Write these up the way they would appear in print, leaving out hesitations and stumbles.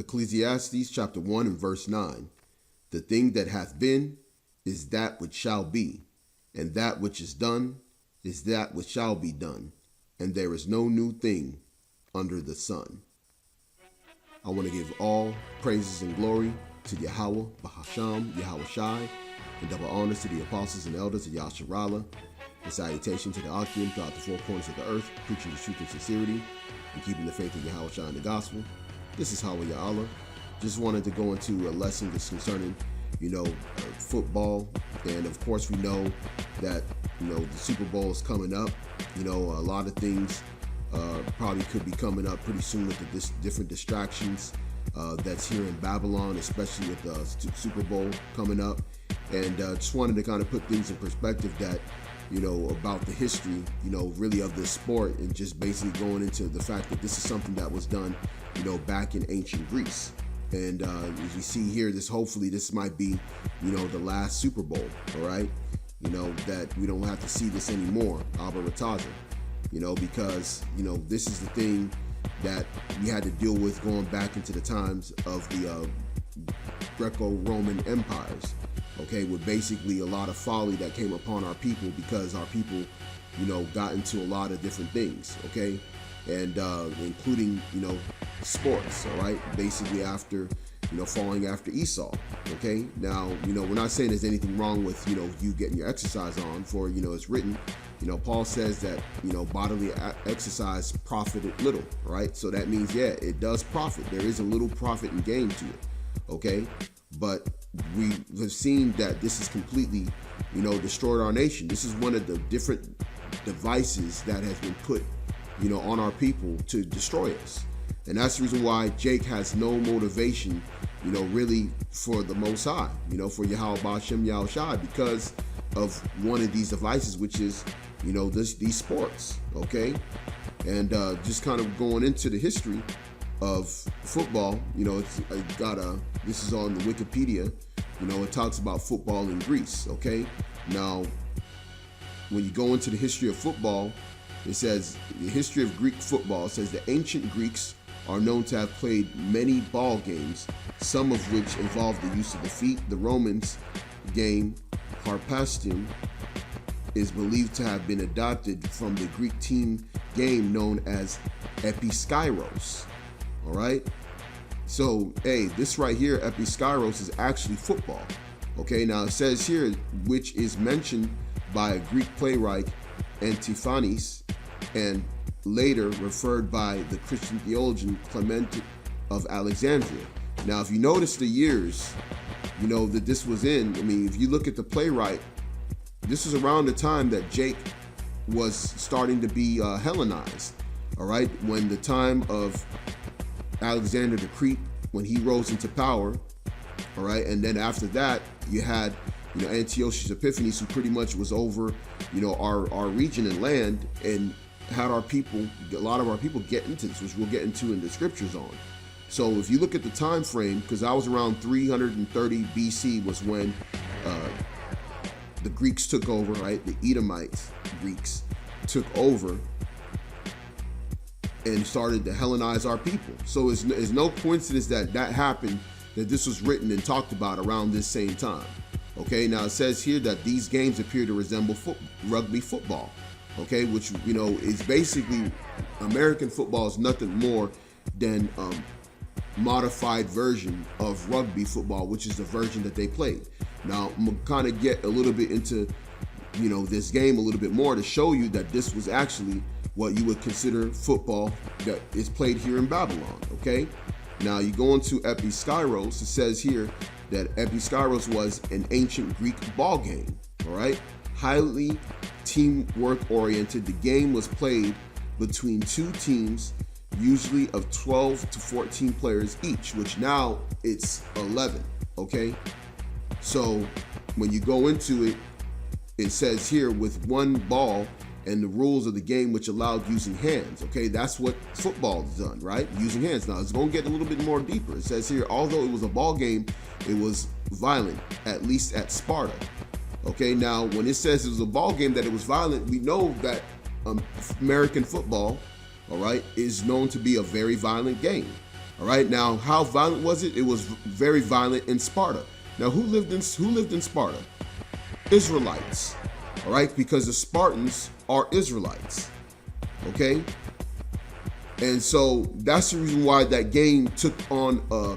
Ecclesiastes chapter 1 and verse 9. The thing that hath been is that which shall be, and that which is done is that which shall be done, and there is no new thing under the sun. I want to give all praises and glory to Yahawah, bahasham, Yahawashi, and double honors to the apostles and elders of Yasharahla, and salutation to the Ahchyam throughout the four corners of the earth, preaching the truth and sincerity, and keeping the faith of Yahawashi and the gospel. This is Yahawah. Just wanted to go into a lesson that's concerning, football. And of course, we know that, the Super Bowl is coming up. A lot of things probably could be coming up pretty soon with the different distractions that's here in Babylon, especially with the Super Bowl coming up. And just wanted to kind of put things in perspective that, about the history, really of this sport, and just basically going into the fact that this is something that was done, back in ancient Greece. And as you see here, hopefully this might be, the last Super Bowl, all right? That we don't have to see this anymore, because, this is the thing that we had to deal with going back into the times of the Greco-Roman empires, okay, with basically a lot of folly that came upon our people because our people, got into a lot of different things, okay, and including, sports, all right, basically after, falling after Esau, okay. Now, we're not saying there's anything wrong with, you getting your exercise on, for, it's written, Paul says that, bodily exercise profited little, right? So that means, yeah, it does profit. There is a little profit and gain to it, okay? But we have seen that this has completely, destroyed our nation. This is one of the different devices that has been put, on our people to destroy us. And that's the reason why Jake has no motivation, really for the Most High, for Yahweh, bahasham, Yahawashi, because of one of these devices, which is, these sports, okay? And just kind of going into the history of football, this is on the Wikipedia, it talks about football in Greece, okay? Now, when you go into the history of football, it says, the history of Greek football says the ancient Greeks are known to have played many ball games, some of which involved the use of the feet. The Romans game, bahasham, is believed to have been adopted from the Greek team game known as Episkyros. All right? So, hey, this right here, Episkyros, is actually football. Okay, now it says here, which is mentioned by a Greek playwright, Antiphanes, and later referred by the Christian theologian Clement of Alexandria. Now, if you notice the years, that this was in, if you look at the playwright, this is around the time that Jake was starting to be Hellenized, all right? When the time of Alexander the Great, when he rose into power, all right? And then after that, you had, Antiochus Epiphanes, who pretty much was over, our region and land, and had our people, a lot of our people get into this, which we'll get into in the scriptures on. So if you look at the time frame, because I was around 330 BC was when the Greeks took over, right? The Edomites, Greeks, took over and started to Hellenize our people. So it's no coincidence that happened, that this was written and talked about around this same time. Okay, now it says here that these games appear to resemble rugby football. Okay, which, is basically, American football is nothing more than modified version of rugby football, which is the version that they played. Now, I'm going to kind of get a little bit into, this game a little bit more to show you that this was actually what you would consider football that is played here in Babylon, okay? Now, you go into Episkyros, it says here that Episkyros was an ancient Greek ball game, all right? Highly teamwork oriented. The game was played between two teams, usually of 12 to 14 players each, which now it's 11, okay? So when you go into it, it says here with one ball and the rules of the game, which allowed using hands, okay? That's what football is done, right? Using hands. Now, it's going to get a little bit more deeper. It says here, although it was a ball game, it was violent, at least at Sparta. Okay, now when it says it was a ball game, that it was violent, we know that American football, all right, is known to be a very violent game. All right. Now, how violent was it? It was very violent in Sparta. Now, who lived in Sparta? Israelites. All right, because the Spartans are Israelites. Okay. And so that's the reason why that game took on a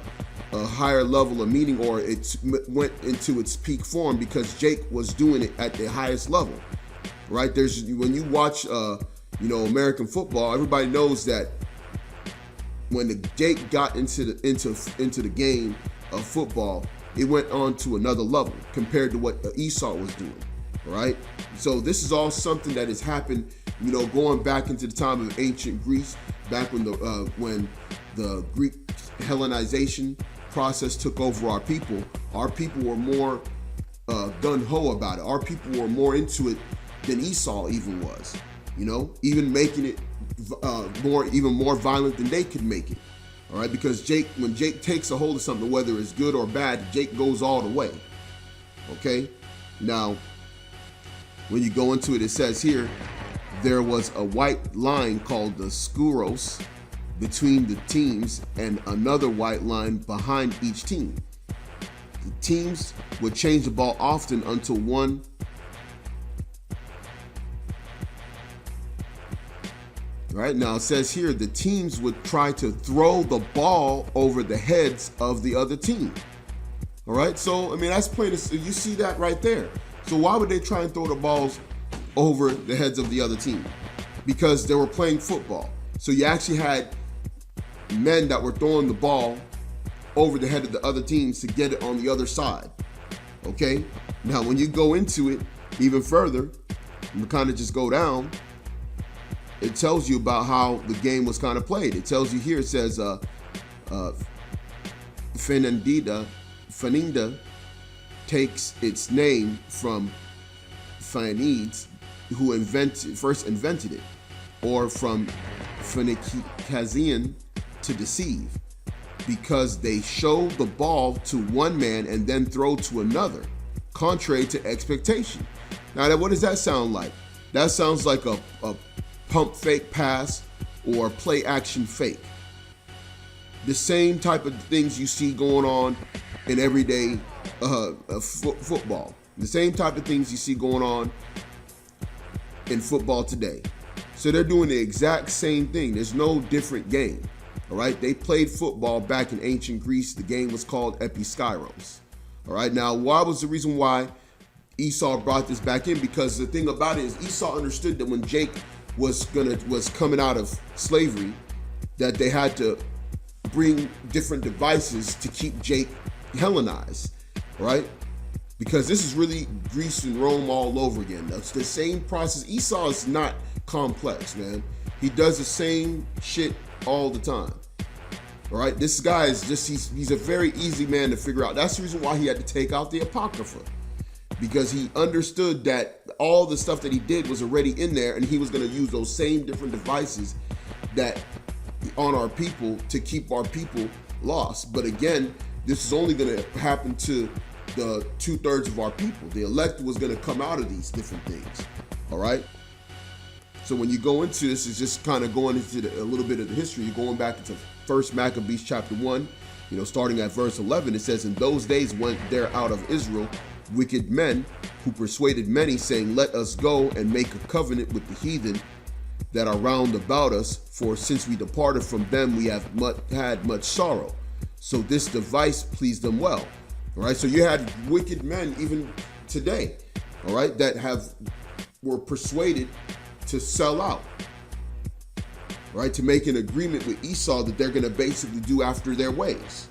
higher level of meaning, or it went into its peak form, because Jake was doing it at the highest level. Right? When you watch American football, everybody knows that when Jake got into the game of football, it went on to another level compared to what Esau was doing. Right? So this is all something that has happened, going back into the time of ancient Greece, back when the Greek Hellenization process took over our people. Our people were more gung-ho about it. Our people were more into it than Esau even was. Even making it even more violent than they could make it. All right, because when Jake takes a hold of something, whether it's good or bad, Jake goes all the way. Okay, now when you go into it, it says here, there was a white line called the Episkyros between the teams and another white line behind each team. The teams would change the ball often until one Right now it says here the teams would try to throw the ball over the heads of the other team. All right, so I mean that's plain. You see that right there. So why would they try and throw the balls over the heads of the other team? Because they were playing football. So you actually had men that were throwing the ball over the head of the other teams to get it on the other side. Okay, now when you go into it even further, you kind of just go down. It tells you about how the game was kind of played. It tells you here, it says, Faninda takes its name from Phanides, who first invented it, or from Phoenician, to deceive, because they show the ball to one man and then throw to another, contrary to expectation. Now, what does that sound like? That sounds like a pump fake pass or play action fake. The same type of things you see going on in everyday football. The same type of things you see going on in football today. So they're doing the exact same thing. There's no different game. All right. They played football back in ancient Greece. The game was called Episkyros. All right. Now, why was the reason why Esau brought this back in? Because the thing about it is Esau understood that when Jake was coming out of slavery, that they had to bring different devices to keep Jake Hellenized, right? Because this is really Greece and Rome all over again. That's the same process. Esau is not complex, man. He does the same shit all the time. All right, this guy is he's a very easy man to figure out. That's the reason why he had to take out the Apocrypha, because he understood that all the stuff that he did was already in there, and he was going to use those same different devices that on our people to keep our people lost. But again, this is only going to happen to the 2/3 of our people. The elect was going to come out of these different things. All right. So when you go into this, it's just kind of going into a little bit of the history. You're going back into 1 Maccabees chapter 1, starting at verse 11. It says, "In those days went there out of Israel wicked men who persuaded many, saying, Let us go and make a covenant with the heathen that are round about us, for since we departed from them, we have had much sorrow. So this device pleased them well." All right, so you had wicked men even today, all right, that were persuaded to sell out, right, to make an agreement with Esau that they're going to basically do after their ways.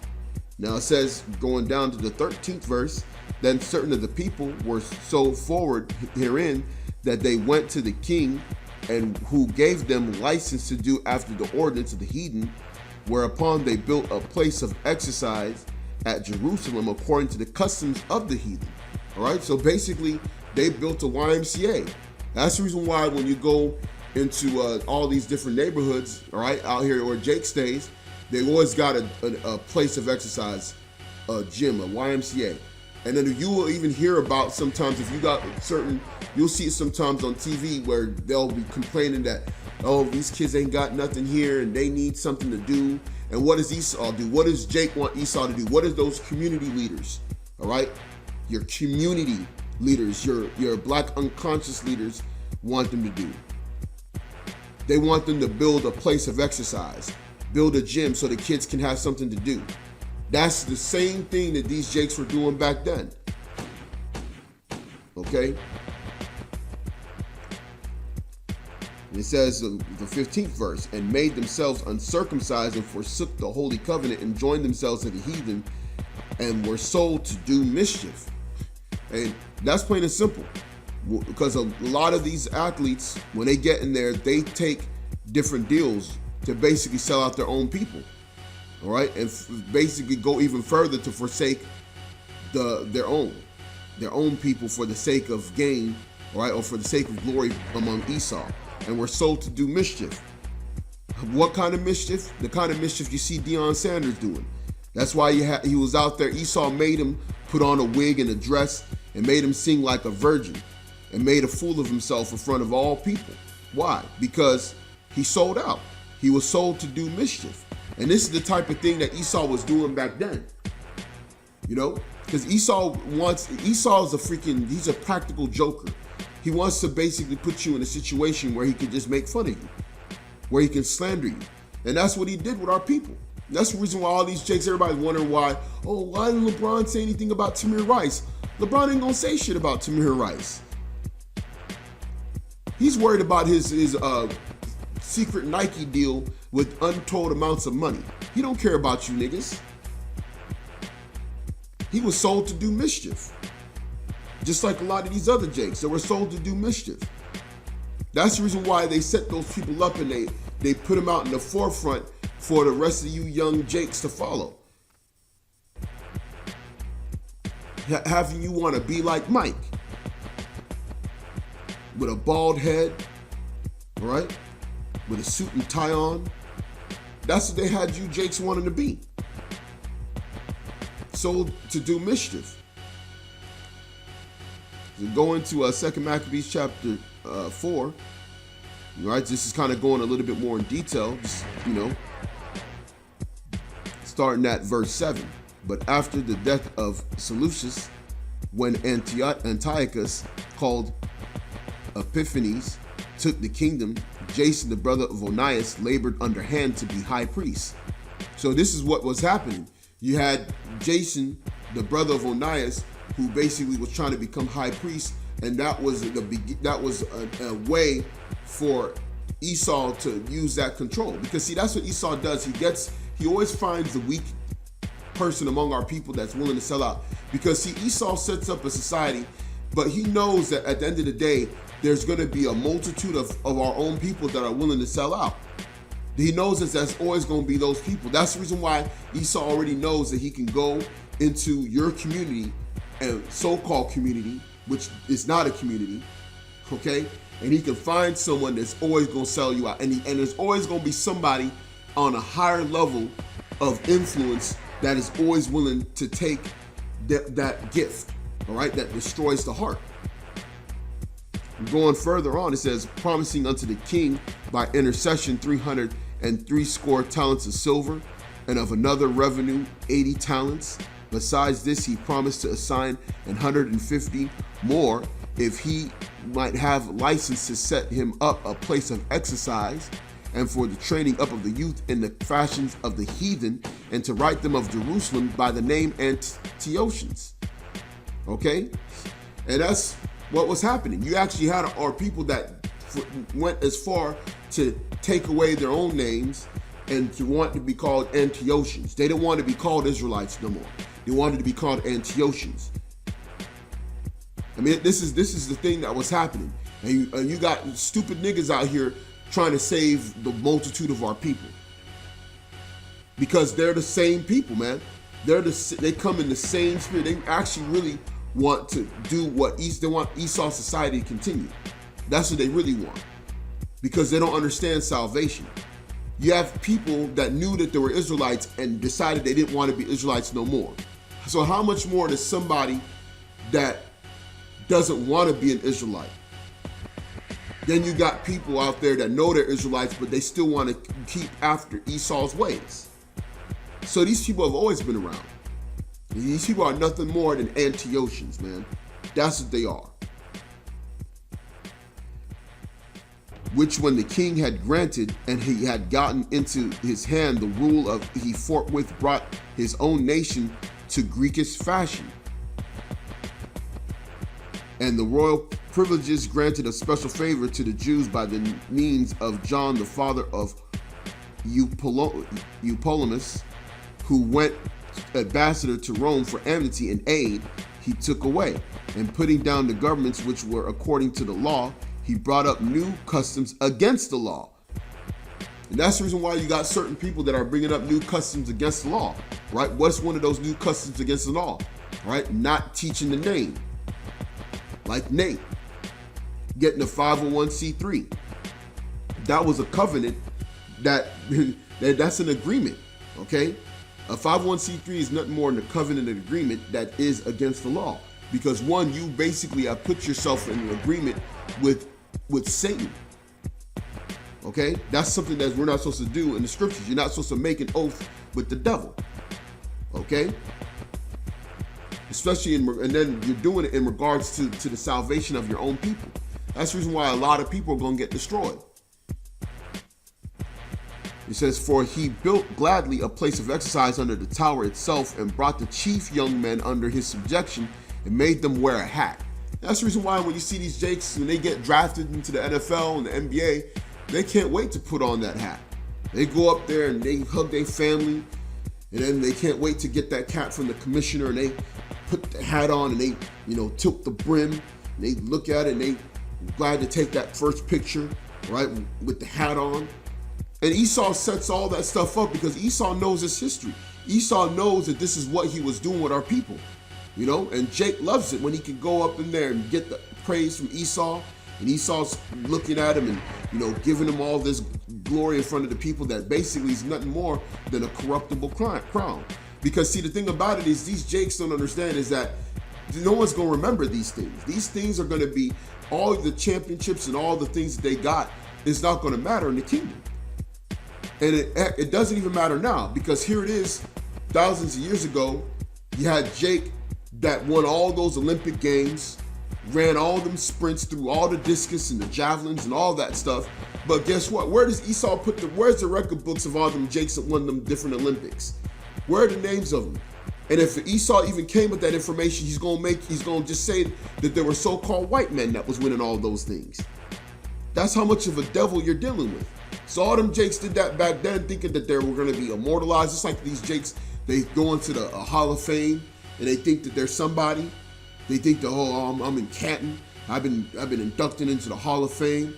Now it says, going down to the 13th verse, "Then certain of the people were so forward herein that they went to the king, and who gave them license to do after the ordinance of the heathen, whereupon they built a place of exercise at Jerusalem according to the customs of the heathen." All right, so basically they built a YMCA. That's the reason why when you go into all these different neighborhoods, all right, out here where Jake stays, they always got a place of exercise, a gym, a YMCA. And then you will even hear about sometimes, if you got certain, you'll see it sometimes on TV where they'll be complaining that, oh, these kids ain't got nothing here and they need something to do. And what does Esau do? What does Jake want Esau to do? What is those community leaders? All right? Your community leaders, your black unconscious leaders want them to do. They want them to build a place of exercise, build a gym so the kids can have something to do. That's the same thing that these Jakes were doing back then. Okay? And it says, the 15th verse, and made themselves uncircumcised and forsook the holy covenant and joined themselves to the heathen and were sold to do mischief. And that's plain and simple. Because a lot of these athletes, when they get in there, they take different deals to basically sell out their own people. All right, and basically go even further to forsake their own people for the sake of gain, all right, or for the sake of glory among Esau, and we're sold to do mischief. What kind of mischief? The kind of mischief you see Deion Sanders doing. That's why he was out there. Esau made him put on a wig and a dress and made him sing like a virgin and made a fool of himself in front of all people. Why? Because he sold out. He was sold to do mischief. And this is the type of thing that Esau was doing back then. You know? Because Esau is he's a practical joker. He wants to basically put you in a situation where he can just make fun of you, where he can slander you. And that's what he did with our people. That's the reason why all these Jakes, everybody's wondering why didn't LeBron say anything about Tamir Rice? LeBron ain't gonna say shit about Tamir Rice. He's worried about his secret Nike deal with untold amounts of money. He don't care about you niggas. He was sold to do mischief. Just like a lot of these other Jakes that were sold to do mischief. That's the reason why they set those people up and they put them out in the forefront for the rest of you young Jakes to follow. Having you want to be like Mike. With a bald head, all right? With a suit and tie on. That's what they had you Jakes wanting to be. Sold to do mischief. So go into 2 Maccabees chapter 4. All right, this is kind of going a little bit more in detail, just, starting at verse 7. But after the death of Seleucus, when Antiochus, called Epiphanes, took the kingdom, Jason, the brother of Onias, labored underhand to be high priest. So this is what was happening. You had Jason, the brother of Onias, who basically was trying to become high priest, and that was a way for Esau to use that control. Because see, that's what Esau does. He always finds the weak person among our people that's willing to sell out. Because see, Esau sets up a society, but he knows that at the end of the day, there's going to be a multitude of our own people that are willing to sell out. He knows that that's always going to be those people. That's the reason why Esau already knows that he can go into your community and so-called community, which is not a community, okay? And he can find someone that's always going to sell you out. And there's always going to be somebody on a higher level of influence that is always willing to take that gift, all right, that destroys the heart. Going further on, it says, promising unto the king by intercession 360 talents of silver, and of another revenue 80 talents. Besides this, he promised to assign 150 more if he might have license to set him up a place of exercise, and for the training up of the youth in the fashions of the heathen, and to write them of Jerusalem by the name Antiochus. Okay? And that's what was happening. You actually had our people that went as far to take away their own names and to want to be called Antiochus. They didn't want to be called Israelites no more. They wanted to be called Antiochus. I mean, this is the thing that was happening. And you got stupid niggas out here trying to save the multitude of our people. Because they're the same people, man. They come in the same spirit. They actually really want to do they want Esau's society to continue. That's what they really want. Because they don't understand salvation. You have people that knew that they were Israelites and decided they didn't want to be Israelites no more. So how much more does somebody that doesn't want to be an Israelite. Then you got people out there that know they're Israelites, but they still want to keep after Esau's ways. So these people have always been around. These people are nothing more than Antiochians, man. That's what they are. Which when the king had granted, and he had gotten into his hand the rule of, he forthwith brought his own nation to Greekish fashion. And the royal privileges granted a special favor to the Jews by the means of John, the father of Eupolemus, who went ambassador to Rome for amnesty and aid, he took away. And putting down the governments which were according to the law, he brought up new customs against the law. And that's the reason why you got certain people that are bringing up new customs against the law, right? What's one of those new customs against the law, right? Not teaching the name. Like Nate, getting a 501c3. That was a covenant that's an agreement, okay? A 501c3 is nothing more than a covenant and agreement that is against the law. Because one, you basically have put yourself in an agreement with Satan. Okay? That's something that we're not supposed to do in the scriptures. You're not supposed to make an oath with the devil. Okay? Especially and then you're doing it in regards to the salvation of your own people. That's the reason why a lot of people are going to get destroyed. It says, for he built gladly a place of exercise under the tower itself and brought the chief young men under his subjection and made them wear a hat. That's the reason why when you see these Jakes, when they get drafted into the NFL and the NBA, they can't wait to put on that hat. They go up there and they hug their family, and then they can't wait to get that cap from the commissioner, and they put the hat on and they, tilt the brim, and they look at it and they glad to take that first picture, right, with the hat on. And Esau sets all that stuff up because Esau knows his history. Esau knows that this is what he was doing with our people, and Jake loves it when he can go up in there and get the praise from Esau, and Esau's looking at him and, giving him all this glory in front of the people that basically is nothing more than a corruptible crown. Because see, the thing about it is these Jakes don't understand is that no one's going to remember these things. These things are going to be all the championships and all the things that they got is not going to matter in the kingdom. And it doesn't even matter now, because here it is, thousands of years ago, you had Jake that won all those Olympic games, ran all them sprints through all the discus and the javelins and all that stuff. But guess what? Where does Esau where's the record books of all them Jakes that won them different Olympics? Where are the names of them? And if Esau even came with that information, he's going to just say that there were so-called white men that was winning all those things. That's how much of a devil you're dealing with. So all them Jakes did that back then, thinking that they were going to be immortalized. Just like these Jakes, they go into the Hall of Fame and they think that they're somebody. They think that, I'm in Canton. I've been inducted into the Hall of Fame.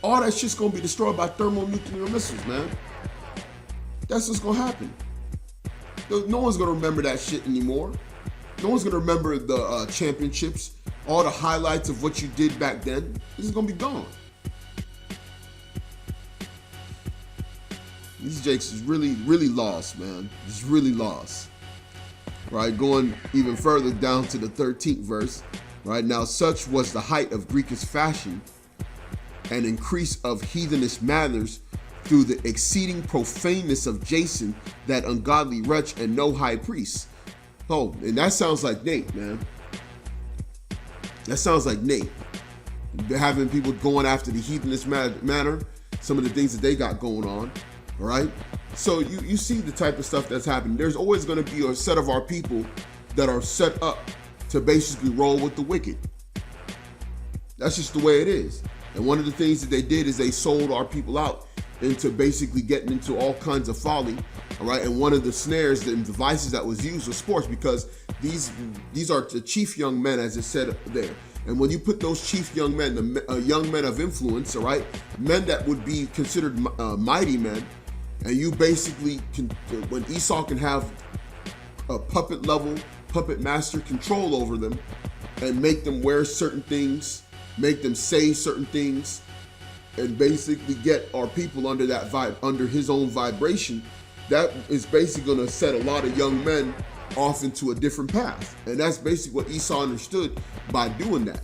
All that shit's going to be destroyed by thermonuclear missiles, man. That's what's going to happen. No one's going to remember that shit anymore. No one's going to remember the championships, all the highlights of what you did back then. This is going to be gone. These Jakes is really, really lost, man. Just really lost. Right, going even further down to the 13th verse. Right, now such was the height of Greekish fashion and increase of heathenish manners through the exceeding profaneness of Jason, that ungodly wretch, and no high priest. Oh, and that sounds like Nate, man. That sounds like Nate. Having people going after the heathenish manner, some of the things that they got going on. All right. So you see the type of stuff that's happening. There's always going to be a set of our people that are set up to basically roll with the wicked. That's just the way it is. And one of the things that they did is they sold our people out into basically getting into all kinds of folly. All right. And one of the snares and devices that was used was sports, because these are the chief young men, as it said there. And when you put those chief young men, the young men of influence, all right, men that would be considered mighty men, and you basically can, when Esau can have a puppet master control over them and make them wear certain things, make them say certain things, and basically get our people under that vibe, under his own vibration, that is basically going to set a lot of young men off into a different path. And that's basically what Esau understood by doing that,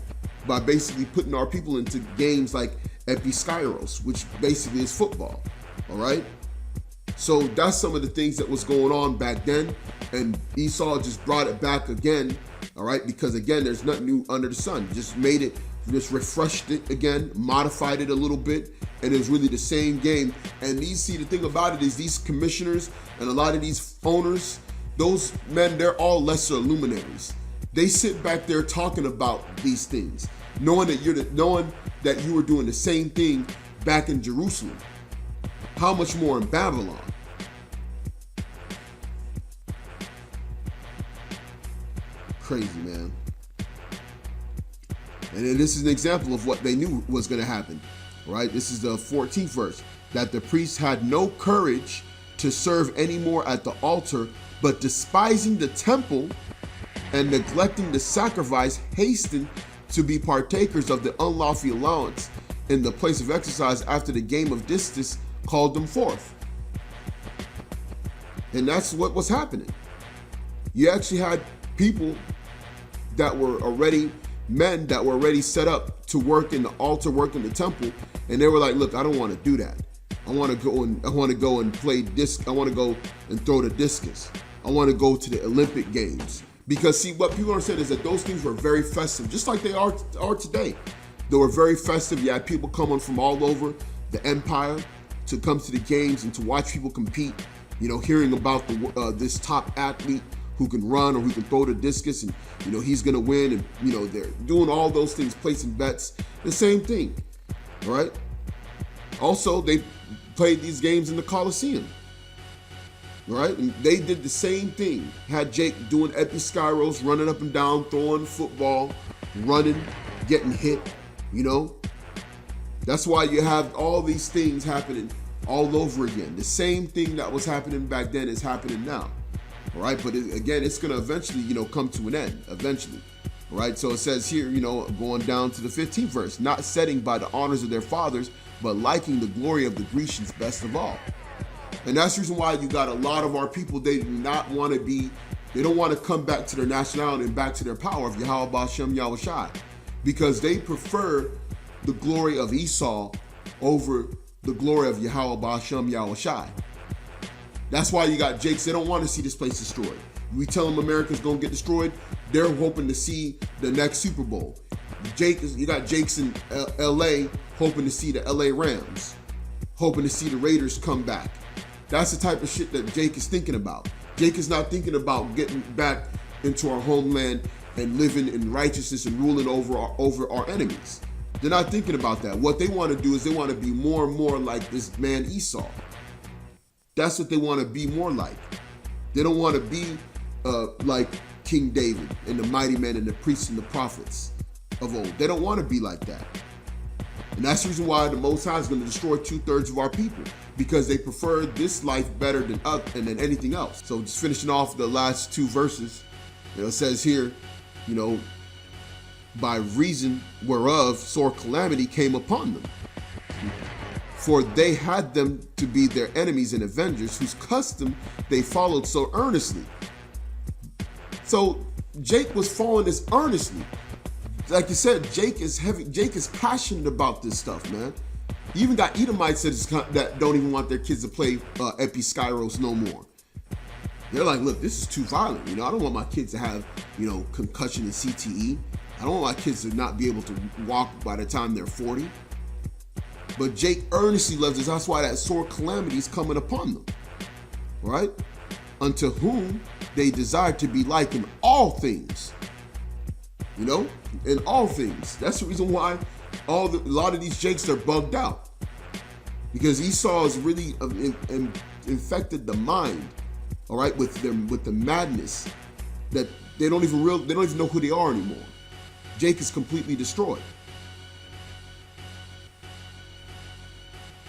by basically putting our people into games like Episkyros, which basically is football, all right? So that's some of the things that was going on back then, and Esau just brought it back again, all right? Because again, there's nothing new under the sun. Just made it, just refreshed it again, modified it a little bit, and it was really the same game. And the thing about it is these commissioners and a lot of these owners, those men, they're all lesser luminaries. They sit back there talking about these things, knowing that you were doing the same thing back in Jerusalem. How much more in Babylon? Crazy, man. And then this is an example of what they knew was going to happen, right? This is the 14th verse, that the priests had no courage to serve anymore at the altar, but despising the temple and neglecting the sacrifice, hastened to be partakers of the unlawful allowance in the place of exercise after the game of discus called them forth. And that's what was happening. You actually had people that were already men that were already set up to work in the altar, work in the temple, and they were like, look, I don't want to do that. I want to go and play disc. I want to go and throw the discus. I want to go to the Olympic Games. Because see, what people understand is that those things were very festive, just like they are today. They were very festive. You had people coming from all over the empire to come to the games and to watch people compete, hearing about this top athlete who can run or who can throw the discus, and he's gonna win, and they're doing all those things, placing bets, the same thing, right? Also, they played these games in the Colosseum, right? And they did the same thing. Had Jake doing Episkyros, running up and down, throwing football, running, getting hit, That's why you have all these things happening all over again. The same thing that was happening back then is happening now. All right, but again, it's going to eventually, come to an end, eventually. All right, so it says here, going down to the 15th verse, not setting by the honors of their fathers, but liking the glory of the Grecians best of all. And that's the reason why you got a lot of our people, they do not want to be, they don't want to come back to their nationality and back to their power of Yahweh, bahasham, Yahawashi, because they prefer the glory of Esau over the glory of Yahweh, bahasham, Yahawashi. That's why you got Jakes. They don't want to see this place destroyed. We tell them America's going to get destroyed. They're hoping to see the next Super Bowl. You got Jakes in LA hoping to see the LA Rams, hoping to see the Raiders come back. That's the type of shit that Jake is thinking about. Jake is not thinking about getting back into our homeland and living in righteousness and ruling over our enemies. They're not thinking about that. What they want to do is they want to be more and more like this man Esau. That's what they want to be more like. They don't want to be like King David and the mighty men and the priests and the prophets of old. They don't want to be like that. And that's the reason why the Most High is going to destroy 2/3 of our people, because they prefer this life better than anything else. So just finishing off the last two verses, it says here, by reason whereof sore calamity came upon them. For they had them to be their enemies and avengers, whose custom they followed so earnestly. So Jake was following this earnestly. Like you said, Jake is passionate about this stuff, man. You even got Edomites that don't even want their kids to play Episkyros no more. They're like, look, this is too violent. I don't want my kids to have, concussion and CTE. I don't want my kids to not be able to walk by the time they're 40. But Jake earnestly loves this. That's why that sore calamity is coming upon them, right? Unto whom they desire to be like in all things. In all things. That's the reason why a lot of these Jakes are bugged out, because Esau has really infected the mind, all right, with the madness that they don't even know who they are anymore. Jake is completely destroyed.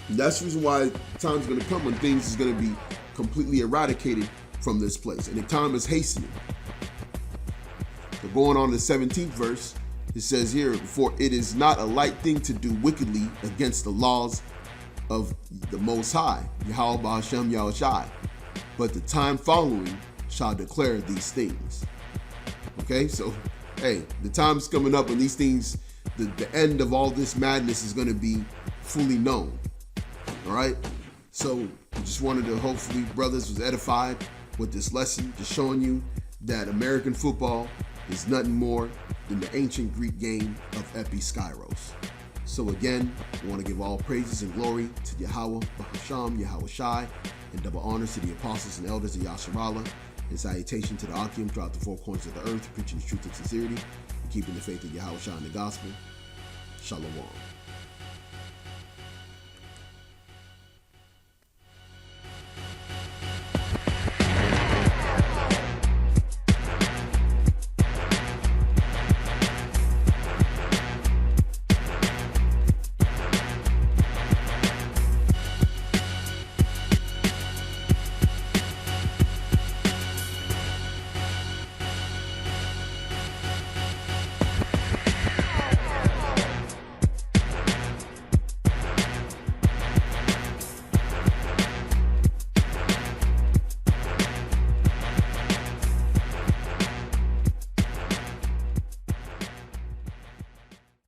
And that's the reason why time's going to come when things is going to be completely eradicated from this place, and the time is hastening. So going on to the 17th verse, it says here, for it is not a light thing to do wickedly against the laws of the Most High, Yahweh, bahasham, Yahawashi, but the time following shall declare these things. Okay, so hey, the time's coming up when these things, the end of all this madness is going to be fully known. All right, so I just wanted to, hopefully brothers was edified with this lesson, just showing you that American football is nothing more than the ancient Greek game of Episkyros. So again, I want to give all praises and glory to Yahawah, bahasham, Yahawashi, and double honors to the apostles and elders of Yasharahla, and salutation to the Ahchyam throughout the four corners of the earth, preaching the truth and sincerity, and keeping the faith of Yahawashi and the gospel. Shalawam.